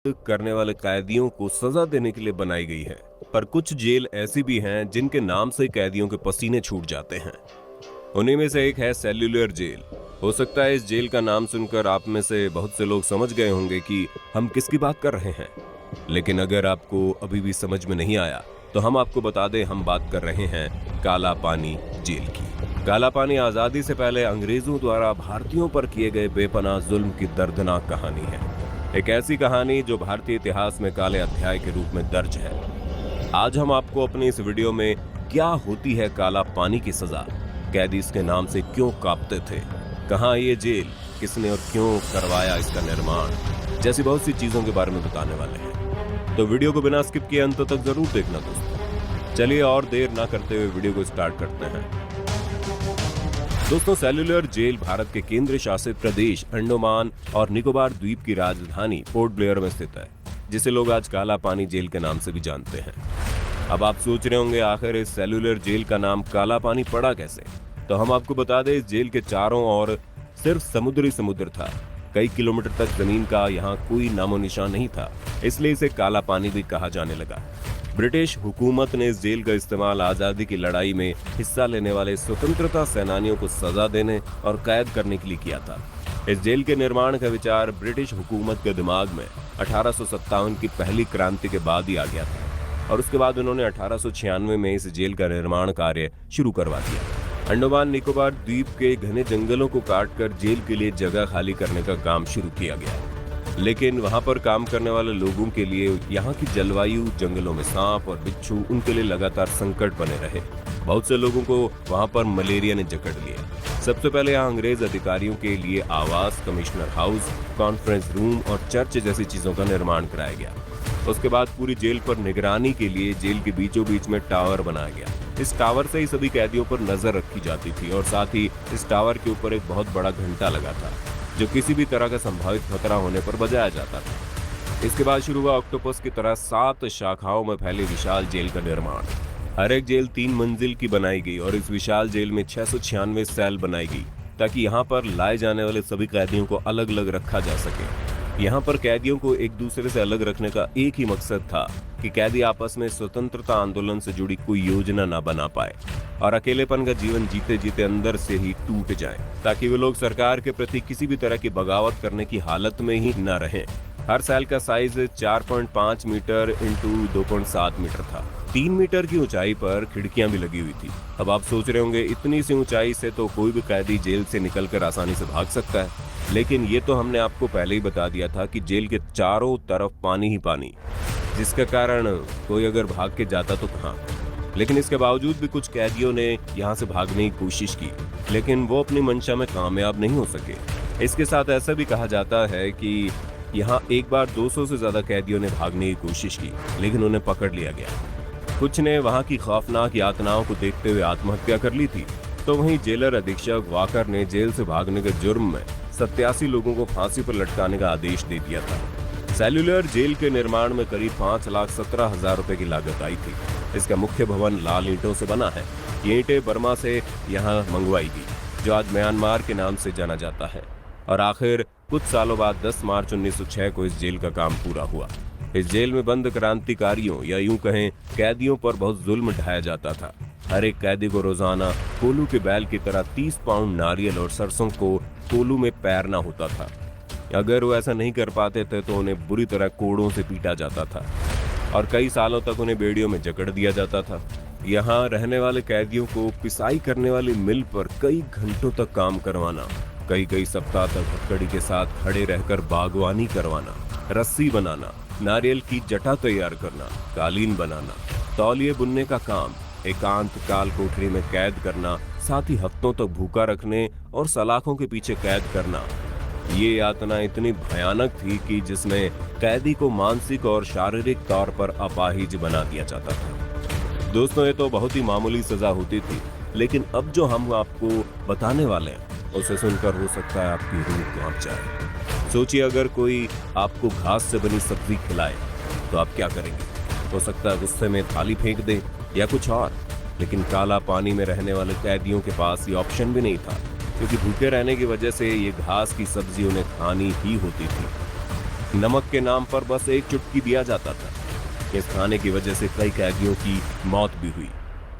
करने वाले कैदियों को सजा देने के लिए बनाई गई है। पर कुछ जेल ऐसी भी हैं जिनके नाम से कैदियों के पसीने छूट जाते हैं। उन्हीं में से एक है सेल्यूलर जेल। हो सकता है इस जेल का नाम सुनकर आप में से बहुत से लोग समझ गए होंगे कि हम किसकी बात कर रहे हैं। लेकिन अगर आपको अभी भी समझ में नहीं आया तो हम आपको बता दें, हम बात कर रहे हैं काला पानी जेल की। काला पानी आजादी से पहले अंग्रेजों द्वारा भारतीयों पर किए गए बेपनाह जुल्म की दर्दनाक कहानी है। एक ऐसी कहानी जो भारतीय इतिहास में काले अध्याय के रूप में दर्ज है। आज हम आपको अपनी इस वीडियो में क्या होती है काला पानी की सजा, कैदी इसके नाम से क्यों कांपते थे, कहां ये जेल, किसने और क्यों करवाया इसका निर्माण, जैसी बहुत सी चीजों के बारे में बताने वाले हैं। तो वीडियो को बिना स्किप किए अंत तक जरूर देखना दोस्तों। चलिए और देर ना करते हुए वीडियो को स्टार्ट करते हैं। दोस्तों, सेल्यूलर जेल भारत के केंद्र शासित प्रदेश अंडमान और निकोबार द्वीप की राजधानी पोर्ट ब्लेयर में स्थित है, जिसे लोग आज काला पानी जेल के नाम से भी जानते हैं। अब आप सोच रहे होंगे आखिर इस सेल्यूलर जेल का नाम काला पानी पड़ा कैसे। तो हम आपको बता दें, इस जेल के चारों ओर सिर्फ समुद्र था। कई किलोमीटर तक जमीन का यहाँ कोई नामो निशान नहीं था, इसलिए इसे काला पानी भी कहा जाने लगा। ब्रिटिश हुकूमत ने इस जेल का इस्तेमाल आजादी की लड़ाई में हिस्सा लेने वाले स्वतंत्रता सेनानियों को सजा देने और कैद करने के लिए किया था। इस जेल के निर्माण का विचार ब्रिटिश हुकूमत के दिमाग में 1857 की पहली क्रांति के बाद ही आ गया था और उसके बाद उन्होंने 1896 में इस जेल का निर्माण कार्य शुरू करवा दिया। अंडमान निकोबार द्वीप के घने जंगलों को काटकर जेल के लिए जगह खाली करने का काम शुरू किया गया, लेकिन वहां पर काम करने वाले लोगों के लिए यहाँ की जलवायु, जंगलों में सांप और बिच्छू उनके लिए लगातार संकट बने रहे। बहुत से लोगों को वहां पर मलेरिया ने जकड़ लिया। सबसे पहले यहाँ अंग्रेज अधिकारियों के लिए आवास, कमिश्नर हाउस, कॉन्फ्रेंस रूम और चर्च जैसी चीजों का निर्माण कराया गया। उसके बाद पूरी जेल पर निगरानी के लिए जेल के बीचों बीच में टावर बनाया गया। इस टावर से ही सभी कैदियों पर नजर रखी जाती थी और साथ ही इस टावर के ऊपर एक बहुत बड़ा घंटा लगा था, जो किसी भी तरह का संभावित खतरा होने पर बजाया जाता था। इसके बाद शुरू हुआ ऑक्टोपस की तरह 7 शाखाओं में फैली विशाल जेल का निर्माण। हर एक जेल 3 मंजिल की बनाई गई और इस विशाल जेल में 696 सेल बनाई गई, ताकि यहाँ पर लाए जाने वाले सभी कैदियों को अलग अलग रखा जा सके। यहाँ पर कैदियों को एक दूसरे से अलग रखने का एक ही मकसद था कि कैदी आपस में स्वतंत्रता आंदोलन से जुड़ी कोई योजना न बना पाए और अकेलेपन का जीवन जीते जीते अंदर से ही टूट जाए, ताकि वे लोग सरकार के प्रति किसी भी तरह की बगावत करने की हालत में ही न रहें। हर सेल का साइज 4.5 मीटर इंटू 2.7 मीटर था। 3 मीटर की ऊंचाई पर खिड़कियां भी लगी हुई थी। अब आप सोच रहे होंगे, इतनी सी ऊंचाई से तो कोई भी कैदी जेल से निकलकर आसानी से भाग सकता है, लेकिन ये तो हमने आपको पहले ही बता दिया था कि जेल के चारों तरफ पानी ही पानी, जिसका कारण कोई अगर भाग के जाता तो कहाँ। लेकिन इसके बावजूद भी कुछ कैदियों ने यहाँ से भागने की कोशिश की, लेकिन वो अपनी मंशा में कामयाब नहीं हो सके। इसके साथ ऐसा भी कहा जाता है कि यहाँ एक बार 200 से ज्यादा कैदियों ने भागने की कोशिश की, लेकिन उन्हें पकड़ लिया गया। कुछ ने वहाँ की खौफनाक यातनाओं को देखते हुए आत्महत्या कर ली थी, तो वहीं जेलर अधीक्षक वाकर ने जेल से भागने के जुर्म में 87 लोगों को फांसी पर लटकाने का आदेश दे दिया था। सेल्यूलर जेल के निर्माण में करीब 5,17,000 रुपए की लागत आई थी। इसका मुख्य भवन लाल ईंटों से बना है। ये ईंटें बर्मा से यहाँ मंगवाई गई, जो आज म्यांमार के नाम से जाना जाता है। और आखिर कुछ सालों बाद 10 मार्च 1906 को इस जेल का काम पूरा हुआ। इस जेल में बंद क्रांतिकारियों या यूं कहें कैदियों पर बहुत जुल्म ढाया जाता था। हर एक कैदी को रोजाना कोलू के बैल की तरह 30 पाउंड नारियल और सरसों को कोलू में पैरना होता था। अगर वो ऐसा नहीं कर पाते थे तो उन्हें बुरी तरह कोड़ों से पीटा जाता था और कई सालों तक उन्हें बेड़ियों में जकड़ दिया जाता था। यहाँ रहने वाले कैदियों को पिसाई करने वाली मिल पर कई घंटों तक काम करवाना, कई सप्ताह तक हथकड़ी के साथ खड़े रहकर बागवानी करवाना, रस्सी बनाना, नारियल की जटा तैयार करना, कालीन बनाना, तौलिए बुनने का काम, एकांत काल कोठरी में कैद करना, साथ ही हफ्तों तक भूखा रखने और सलाखों के पीछे कैद करना। ये यातना इतनी भयानक थी कि जिसमें कैदी को मानसिक और शारीरिक तौर पर अपाहिज बना दिया जाता था। दोस्तों, ये तो बहुत ही मामूली सजा होती थी, लेकिन अब जो हम आपको बताने वाले हैं उसे सुनकर हो सकता है आपकी रूह कांप जाए। सोचिए, अगर कोई आपको घास से बनी सब्जी खिलाए तो आप क्या करेंगे। हो सकता है गुस्से में थाली फेंक दें या कुछ और, लेकिन काला पानी में रहने वाले कैदियों के पास ये ऑप्शन भी नहीं था, क्योंकि भूखे रहने की वजह से ये घास की सब्जी उन्हें खानी ही होती थी। नमक के नाम पर बस एक चुटकी दिया जाता था। इस खाने की वजह से कई कैदियों की मौत भी हुई।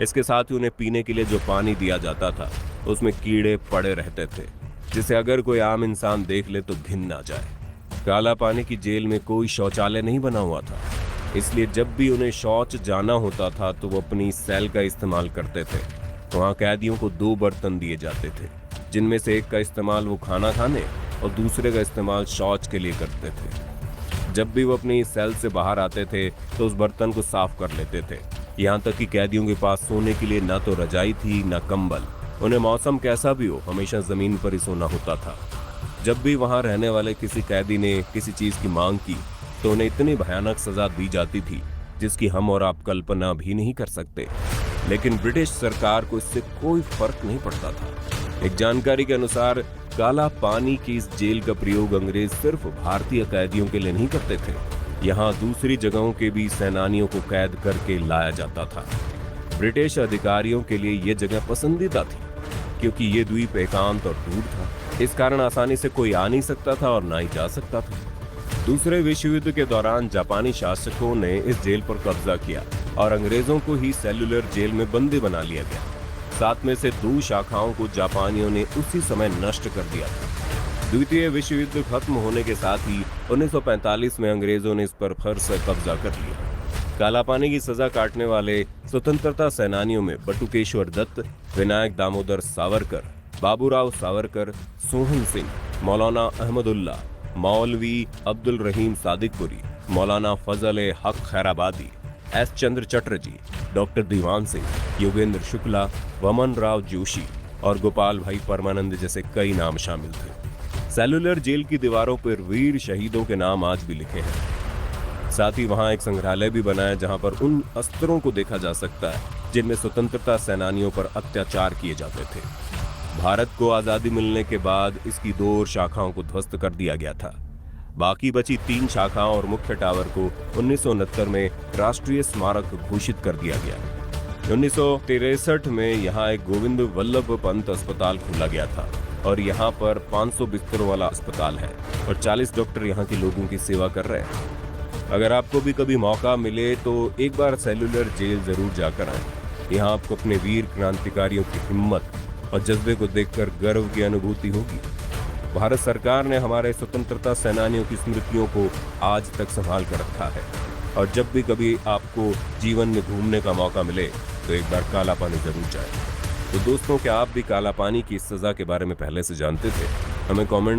इसके साथ ही उन्हें पीने के लिए जो पानी दिया जाता था उसमें कीड़े पड़े रहते थे, जिसे अगर कोई आम इंसान देख ले तो घिन ना जाए। काला पानी की जेल में कोई शौचालय नहीं बना हुआ था, इसलिए जब भी उन्हें शौच जाना होता था तो वो अपनी सेल का इस्तेमाल करते थे। वहाँ कैदियों को 2 बर्तन दिए जाते थे, जिनमें से एक का इस्तेमाल वो खाना खाने और दूसरे का इस्तेमाल शौच के लिए करते थे। जब भी वो अपनी सेल से बाहर आते थे तो उस बर्तन को साफ कर लेते थे। यहाँ तक कि कैदियों के पास सोने के लिए ना तो रजाई थी ना कंबल। उन्हें मौसम कैसा भी हो हमेशा जमीन पर ही सोना होता था। जब भी वहां रहने वाले किसी कैदी ने किसी चीज की मांग की तो उन्हें इतनी भयानक सजा दी जाती थी जिसकी हम और आप कल्पना भी नहीं कर सकते। लेकिन ब्रिटिश सरकार को इससे कोई फर्क नहीं पड़ता था। एक जानकारी के अनुसार काला पानी की इस जेल का प्रयोग अंग्रेज सिर्फ भारतीय कैदियों के लिए नहीं करते थे। यहाँ दूसरी जगहों के भी सेनानियों को कैद करके लाया जाता था। ब्रिटिश अधिकारियों के लिए ये जगह पसंदीदा थी क्योंकि ये द्वीप एकांत और दूर था। इस कारण आसानी से कोई आ नहीं सकता था और ना ही जा सकता था। दूसरे विश्व युद्ध के दौरान जापानी शासकों ने इस जेल पर कब्जा किया और अंग्रेजों को ही सेल्युलर जेल में बंदी बना लिया गया। 7 में से 2 शाखाओं को जापानियों ने उसी समय नष्ट कर दिया था। द्वितीय विश्व युद्ध खत्म होने के साथ ही 1945 में अंग्रेजों ने इस पर फिर से कब्जा कर लिया। काला पानी की सजा काटने वाले स्वतंत्रता सेनानियों में बटुकेश्वर दत्त, विनायक दामोदर सावरकर, बाबूराव सावरकर, सोहन सिंह, मौलाना अहमदुल्ला, मौलवी अब्दुल रहीम सादिकपुरी, मौलाना फजल हक खैराबादी, एस चंद्र चटर्जी, डॉक्टर दीवान सिंह, योगेंद्र शुक्ला, वमन राव जोशी और गोपाल भाई परमानंद जैसे कई नाम शामिल थे। सेल्युलर जेल की दीवारों पर वीर शहीदों के नाम आज भी लिखे हैं। साथ ही वहां एक संग्रहालय भी बना है जहां पर उन अस्त्रों को देखा जा सकता है जिनमें स्वतंत्रता सेनानियों पर अत्याचार किए जाते थे। भारत को आजादी मिलने के बाद इसकी 2 शाखाओं को ध्वस्त कर दिया गया था। बाकी बची 3 शाखाओं और मुख्य टावर को 1969 में राष्ट्रीय स्मारक घोषित कर दिया गया। 1963 में यहाँ एक गोविंद वल्लभ पंत अस्पताल खोला गया था और यहाँ पर 500 बिस्तरों वाला अस्पताल है और 40 डॉक्टर यहाँ के लोगों की सेवा कर रहे हैं। अगर आपको भी कभी मौका मिले तो एक बार सेल्युलर जेल जरूर जाकर आए। यहाँ आपको अपने वीर क्रांतिकारियों की हिम्मत और जज्बे को देखकर गर्व की अनुभूति होगी। भारत सरकार ने हमारे स्वतंत्रता सेनानियों की स्मृतियों को आज तक संभाल कर रखा है और जब भी कभी आपको जीवन में घूमने का मौका मिले तो एक बार काला पानी जरूर जाए। तो दोस्तों, क्या आप भी काला पानी की इस सजा के बारे में पहले से जानते थे? हमें कमेंट